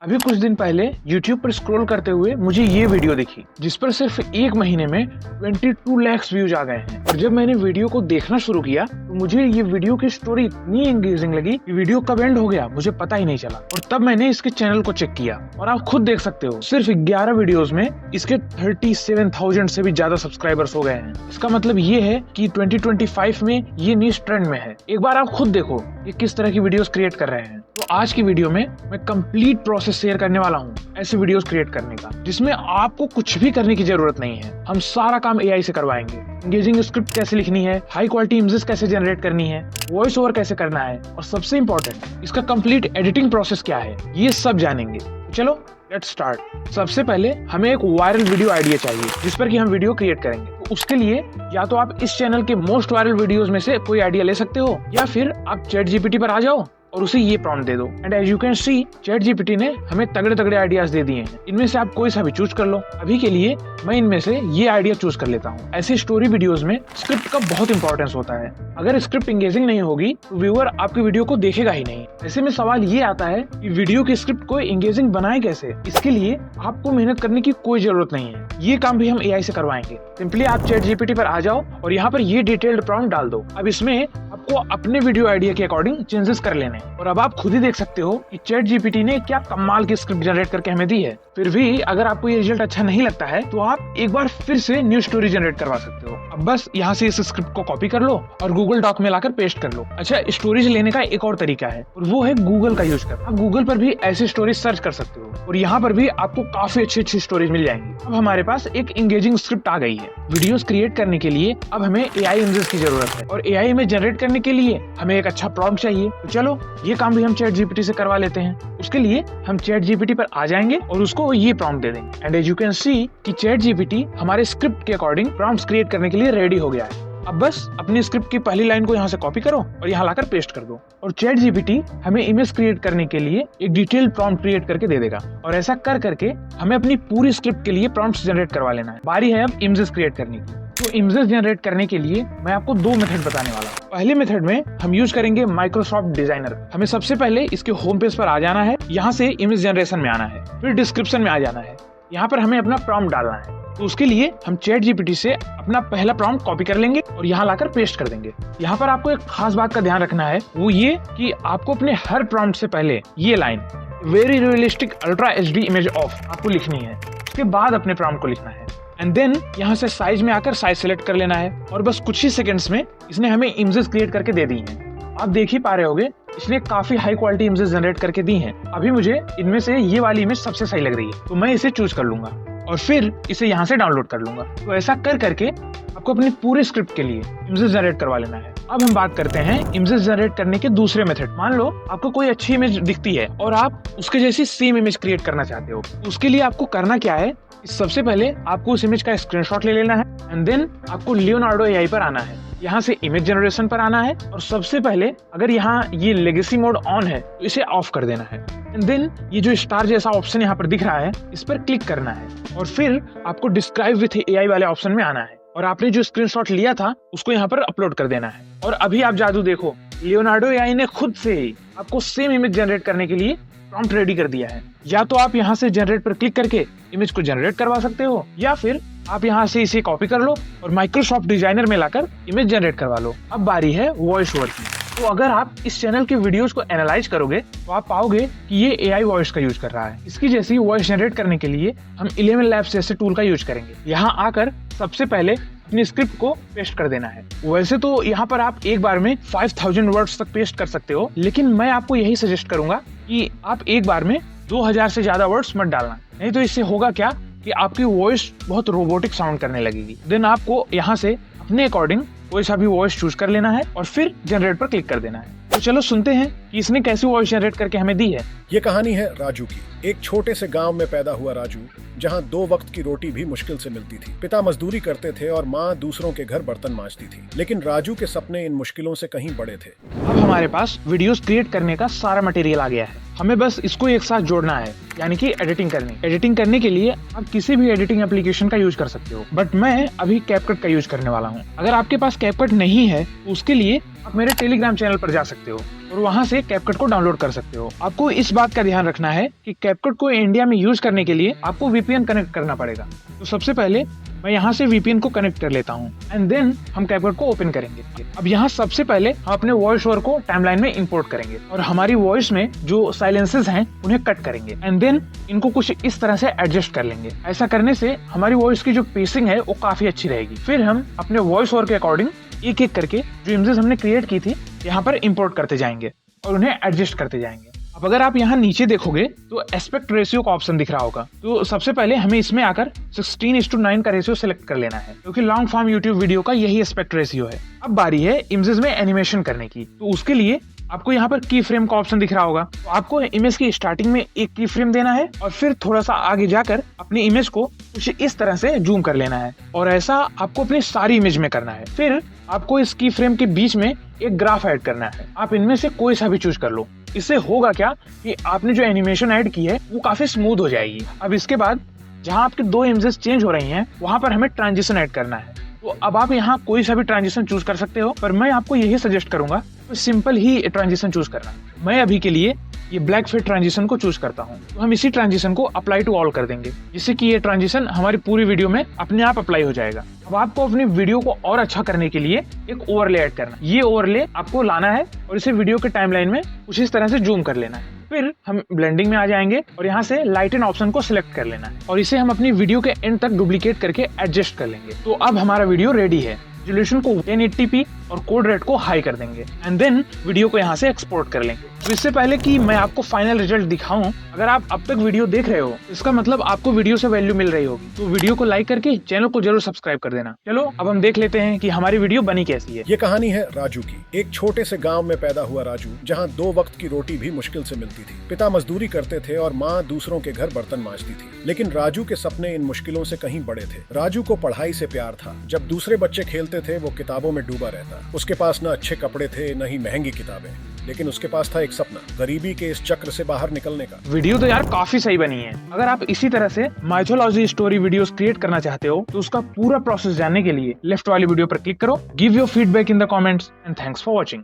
अभी कुछ दिन पहले YouTube पर स्क्रॉल करते हुए मुझे ये वीडियो दिखी जिस पर सिर्फ एक महीने में 22 लाख व्यूज आ गए हैं। और जब मैंने वीडियो को देखना शुरू किया तो मुझे ये वीडियो की स्टोरी इतनी एंगेजिंग लगी कि वीडियो कब एंड हो गया मुझे पता ही नहीं चला। और तब मैंने इसके चैनल को चेक किया और आप खुद देख सकते हो सिर्फ 11 वीडियोस में इसके 37,000 से भी ज्यादा सब्सक्राइबर्स हो गए हैं। इसका मतलब ये है कि 2025 में ये न्यूज ट्रेंड में है। एक बार आप खुद देखो ये किस तरह की वीडियोस क्रिएट कर रहे हैं। तो आज की वीडियो में मैं कंप्लीट प्रोसेस शेयर करने वाला हूँ ऐसे वीडियोस क्रिएट करने का, जिसमें आपको कुछ भी करने की जरूरत नहीं है। हम सारा काम एआई से करवाएंगे। एंगेजिंग स्क्रिप्ट कैसे लिखनी है, हाई क्वालिटी इमेजेस कैसे जनरेट करनी है, वॉइस ओवर कैसे करना है और सबसे इंपॉर्टेंट इसका कंप्लीट एडिटिंग प्रोसेस क्या है, ये सब जानेंगे। चलो लेट्स स्टार्ट। सबसे पहले हमें एक वायरल वीडियो आइडिया चाहिए जिस पर कि हम वीडियो क्रिएट करेंगे। तो उसके लिए या तो आप इस चैनल के मोस्ट वायरल वीडियोस में से कोई आइडिया ले सकते हो या फिर आप चैट जीपीटी पर आ जाओ और उसे ये प्रॉम्प्ट दे दो। And as you can see Chat GPT ने हमें तगड़े तगड़े आइडियाज दे दिए हैं। इनमें से आप कोई सा भी चूज कर लो। अभी के लिए मैं इनमें से ये आइडिया चूज कर लेता हूँ। ऐसे स्टोरी वीडियोस में स्क्रिप्ट का बहुत इंपॉर्टेंस होता है। अगर स्क्रिप्ट एंगेजिंग नहीं होगी तो व्यूअर आपकी वीडियो को देखेगा ही नहीं। ऐसे में सवाल ये आता है कि वीडियो की स्क्रिप्ट को एंगेजिंग बनाए कैसे। इसके लिए आपको मेहनत करने की कोई जरूरत नहीं है। ये काम भी हम एआई से करवाएंगे। सिंपली आप चैट जीपीटी पर आ जाओ और यहाँ पर ये डिटेल्ड प्रॉम्प्ट डाल दो। अब इसमें आपको अपने वीडियो आइडिया के अकॉर्डिंग चेंजेस कर लेने हैं। और अब आप खुद ही देख सकते हो कि चैट जीपीटी ने क्या कमाल की स्क्रिप्ट जनरेट करके हमें दी है। फिर भी अगर आपको ये रिजल्ट अच्छा नहीं लगता है तो आप एक बार फिर से न्यू स्टोरी जनरेट करवा सकते हो। अब बस यहाँ से इस स्क्रिप्ट को कॉपी कर लो और गूगल डॉक में लाकर पेस्ट कर लो। अच्छा, स्टोरेज लेने का एक और तरीका है और वो है गूगल का यूज कर। आप गूगल पर भी ऐसी स्टोरेज सर्च कर सकते हो और यहाँ पर भी आपको काफी अच्छी स्टोरेज मिल जाएंगी। अब हमारे पास एक एंगेजिंग स्क्रिप्ट आ गई है। वीडियोस क्रिएट करने के लिए अब हमें एआई इमेजेस की जरूरत है और एआई में जनरेट करने के लिए हमें एक अच्छा प्रॉम्प्ट चाहिए। तो चलो ये काम भी हम चैट जीपीटी से करवा लेते हैं। उसके लिए हम चैट जीपीटी पर आ जाएंगे और उसको ये प्रॉम्प्ट दे देंगे। And as you can see कि चैट जीपीटी हमारे स्क्रिप्ट के अकॉर्डिंग प्रॉम्प्ट्स क्रिएट करने के लिए रेडी हो गया है। अब बस अपनी स्क्रिप्ट की पहली लाइन को यहाँ से कॉपी करो और यहाँ लाकर पेस्ट कर दो और चैट जीपीटी हमें इमेज क्रिएट करने के लिए एक डिटेल प्रॉम्प्ट क्रिएट करके दे देगा। और ऐसा कर करके हमें अपनी पूरी स्क्रिप्ट के लिए प्रॉम्प्ट्स जनरेट करवा लेना है। बारी है अब इमेजेस क्रिएट करने की। तो इमेजेस जनरेट करने के लिए मैं आपको दो मेथड बताने वाला हूँ। पहले मेथड में हम यूज करेंगे माइक्रोसॉफ्ट डिजाइनर। हमें सबसे पहले इसके होम पेज पर आ जाना है, यहाँ से इमेज जनरेशन में आना है, फिर डिस्क्रिप्शन में आ जाना है। यहाँ पर हमें अपना प्रॉम्प्ट डालना है। तो उसके लिए हम चैट जीपीटी से अपना पहला प्रॉम्प्ट कॉपी कर लेंगे और यहाँ लाकर पेस्ट कर देंगे। यहाँ पर आपको एक खास बात का ध्यान रखना है, वो ये कि आपको अपने हर प्रॉम्प्ट से पहले ये line very realistic ultra HD image of आपको लिखनी है। उसके बाद अपने प्रॉम्प्ट को लिखना है एंड देन यहाँ से साइज में आकर साइज सेलेक्ट कर लेना है। और बस कुछ ही सेकंड्स में इसने हमें इमेजेस क्रिएट करके दे दी हैं। आप देख ही पा रहे होगे इसने काफी हाई क्वालिटी इमेजेस जनरेट करके दी हैं। अभी मुझे इनमें से ये वाली इमेज सबसे सही लग रही है तो मैं इसे चूज कर लूंगा और फिर इसे यहाँ से डाउनलोड कर लूंगा। तो ऐसा कर करके आपको अपनी पूरे स्क्रिप्ट के लिए इमेजेस जनरेट करवा लेना है। अब हम बात करते हैं इमेजेस जनरेट करने के दूसरे मेथड। मान लो आपको कोई अच्छी इमेज दिखती है और आप उसके जैसी सेम इमेज क्रिएट करना चाहते हो। उसके लिए आपको करना क्या है, सबसे पहले आपको उस इमेज का स्क्रीनशॉट ले लेना है एंड देन आपको लियोनार्डो एआई पर आना है। यहाँ से इमेज जनरेशन पर आना है और सबसे पहले अगर यहाँ ये लेगेसी मोड ऑन है तो इसे ऑफ कर देना है। एंड देन ये जो स्टार जैसा ऑप्शन यहाँ पर दिख रहा है इस पर क्लिक करना है और फिर आपको डिस्क्राइब विथ एआई वाले ऑप्शन में आना है और आपने जो स्क्रीनशॉट लिया था उसको यहाँ पर अपलोड कर देना है। और अभी आप जादू देखो, लियोनार्डो एआई ने खुद से ही आपको सेम इमेज जनरेट करने के लिए प्रॉम्प्ट रेडी कर दिया है। या तो आप यहाँ से जनरेट पर क्लिक करके इमेज को जनरेट करवा सकते हो या फिर आप यहाँ से इसे कॉपी कर लो और माइक्रोसॉफ्ट डिजाइनर में लाकर इमेज जनरेट करवा लो। अब बारी है वॉइस ओवर की। तो अगर आप इस चैनल के वीडियोस को एनालाइज करोगे तो आप पाओगे कि ये एआई वॉइस का यूज कर रहा है। इसकी जैसी वॉइस जनरेट करने के लिए हम 11 लैब्स जैसे टूल का यूज करेंगे। यहाँ आकर सबसे पहले अपनी स्क्रिप्ट को पेस्ट कर देना है। वैसे तो यहाँ पर आप एक बार में 5000 वर्ड्स तक पेस्ट कर सकते हो, लेकिन मैं आपको यही सजेस्ट करूंगा कि आप एक बार में 2000 से ज्यादा वर्ड्स मत डालना। नहीं तो इससे होगा क्या कि आपकी वॉइस बहुत रोबोटिक साउंड करने लगेगी। देन आपको यहाँ से अपने अकॉर्डिंग कोई सा भी वॉइस चूज कर लेना है और फिर जनरेट पर क्लिक कर देना है। तो चलो सुनते हैं कि इसने कैसी वॉइस जनरेट करके हमें दी है। ये कहानी है राजू की। एक छोटे से गांव में पैदा हुआ राजू, जहां 2 वक्त की रोटी भी मुश्किल से मिलती थी। पिता मजदूरी करते थे और माँ दूसरों के घर बर्तन मांजती थी। लेकिन राजू के सपने इन मुश्किलों से कहीं बड़े थे। अब हमारे पास वीडियोस क्रिएट करने का सारा मटेरियल आ गया है। हमें बस इसको एक साथ जोड़ना है, यानी कि एडिटिंग करनी। एडिटिंग करने के लिए आप किसी भी एडिटिंग एप्लीकेशन का यूज कर सकते हो, बट मैं अभी कैपकट का यूज करने वाला हूँ। अगर आपके पास कैपकट नहीं है तो उसके लिए आप मेरे टेलीग्राम चैनल पर जा सकते हो और वहाँ से कैपकट को डाउनलोड कर सकते हो। आपको इस बात का ध्यान रखना है कि कैपकट को इंडिया में यूज करने के लिए आपको वीपीएन कनेक्ट करना पड़ेगा। तो सबसे पहले मैं यहाँ से वीपीएन को कनेक्ट कर लेता हूँ एंड देन हम कैपकट को ओपन करेंगे। अब यहाँ सबसे पहले हम अपने वॉइस ओवर को टाइमलाइन में इंपोर्ट करेंगे और हमारी वॉइस में जो साइलेंसेस हैं उन्हें कट करेंगे एंड देन इनको कुछ इस तरह से एडजस्ट कर लेंगे। ऐसा करने से हमारी वॉइस की जो पेसिंग है वो काफी अच्छी रहेगी। फिर हम अपने वॉइस ओवर के अकॉर्डिंग एक एक करके जो इमेजेस हमने क्रिएट की थी यहाँ पर इंपोर्ट करते जाएंगे और उन्हें एडजस्ट करते जाएंगे। अब अगर आप यहाँ नीचे देखोगे तो एस्पेक्ट रेशियो का ऑप्शन दिख रहा होगा। तो सबसे पहले हमें इसमें आकर 16:9 का रेशियो सेलेक्ट कर लेना है क्योंकि लॉन्ग फॉर्म यूट्यूब वीडियो का यही एस्पेक्ट रेशियो है। अब बारी है इमेजेस में एनिमेशन करने की। तो उसके लिए आपको यहाँ पर की फ्रेम का ऑप्शन दिख रहा होगा। तो आपको इमेज की स्टार्टिंग में एक की फ्रेम देना है और फिर थोड़ा सा आगे जाकर अपनी इमेज को कुछ इस तरह से जूम कर लेना है और ऐसा आपको अपनी सारी इमेज में करना है। फिर आपको इस की फ्रेम के बीच में एक ग्राफ ऐड करना है। आप इनमें से कोई सा भी चूज कर लो। इससे होगा क्या कि आपने जो एनिमेशन ऐड की है वो काफी स्मूथ हो जाएगी। अब इसके बाद जहाँ आपके दो इमेजेस चेंज हो रही हैं वहां पर हमें ट्रांजिशन ऐड करना है। तो अब आप यहाँ कोई सा भी ट्रांजिशन चूज कर सकते हो, पर मैं आपको यही सजेस्ट करूंगा तो सिंपल ही ट्रांजिशन चूज करना। मैं अभी के लिए ये ब्लैक फिट ट्रांजिशन को चूज करता हूँ। तो हम इसी ट्रांजिशन को अप्लाई टू ऑल कर देंगे जिससे कि ये ट्रांजिशन हमारी पूरी वीडियो में अपने आप अप्लाई हो जाएगा। अब आपको अपनी वीडियो को और अच्छा करने के लिए एक ओवरले ऐड करना। ये ओवरले आपको लाना है और इसे वीडियो के टाइमलाइन में कुछ इस तरह से जूम कर लेना है। फिर हम ब्लेंडिंग में आ जाएंगे और यहाँ से लाइटन ऑप्शन को सिलेक्ट कर लेना है और इसे हम अपनी वीडियो के एंड तक डुप्लीकेट करके एडजस्ट कर लेंगे। तो अब हमारा वीडियो रेडी है। रेजोल्यूशन को 1080p और कोड रेट को हाई कर देंगे एंड देन वीडियो को यहाँ से एक्सपोर्ट कर लेंगे। तो इससे पहले कि मैं आपको फाइनल रिजल्ट दिखाऊं, अगर आप अब तक वीडियो देख रहे हो इसका मतलब आपको वीडियो से वैल्यू मिल रही होगी। तो वीडियो को लाइक करके चैनल को जरूर सब्सक्राइब कर देना। चलो अब हम देख लेते हैं कि हमारी वीडियो बनी कैसी है। ये कहानी है राजू की। एक छोटे से गांव में पैदा हुआ राजू, जहां 2 वक्त की रोटी भी मुश्किल से मिलती थी। पिता मजदूरी करते थे और माँ दूसरों के घर बर्तन मांजती थी। लेकिन राजू के सपने इन मुश्किलों से कहीं बड़े थे। राजू को पढ़ाई से प्यार था। जब दूसरे बच्चे खेलते थे वो किताबों में डूबा रहता। उसके पास न अच्छे कपड़े थे न ही महंगी किताबें, लेकिन उसके पास था एक सपना, गरीबी के इस चक्र से बाहर निकलने का। वीडियो तो यार काफी सही बनी है। अगर आप इसी तरह से माइथोलॉजी स्टोरी वीडियोस क्रिएट करना चाहते हो तो उसका पूरा प्रोसेस जानने के लिए लेफ्ट वाली वीडियो पर क्लिक करो। Give your feedback in the comments and thanks for watching.